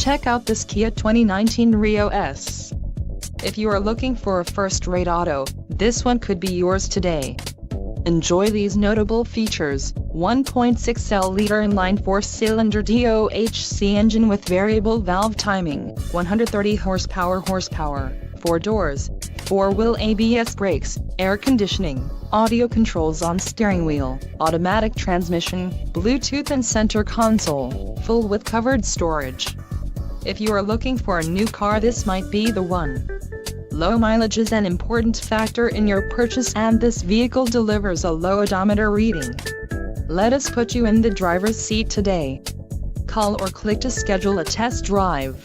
Check out this Kia 2019 Rio S. If you are looking for a first-rate auto, this one could be yours today. Enjoy these notable features: 1.6L inline 4-cylinder DOHC engine with variable valve timing, 130 horsepower, 4 doors, 4-wheel ABS brakes, air conditioning, audio controls on steering wheel, automatic transmission, Bluetooth and center console, full with covered storage. If you are looking for a new car, this might be the one. Low mileage is an important factor in your purchase, and this vehicle delivers a low odometer reading. Let us put you in the driver's seat today. Call or click to schedule a test drive.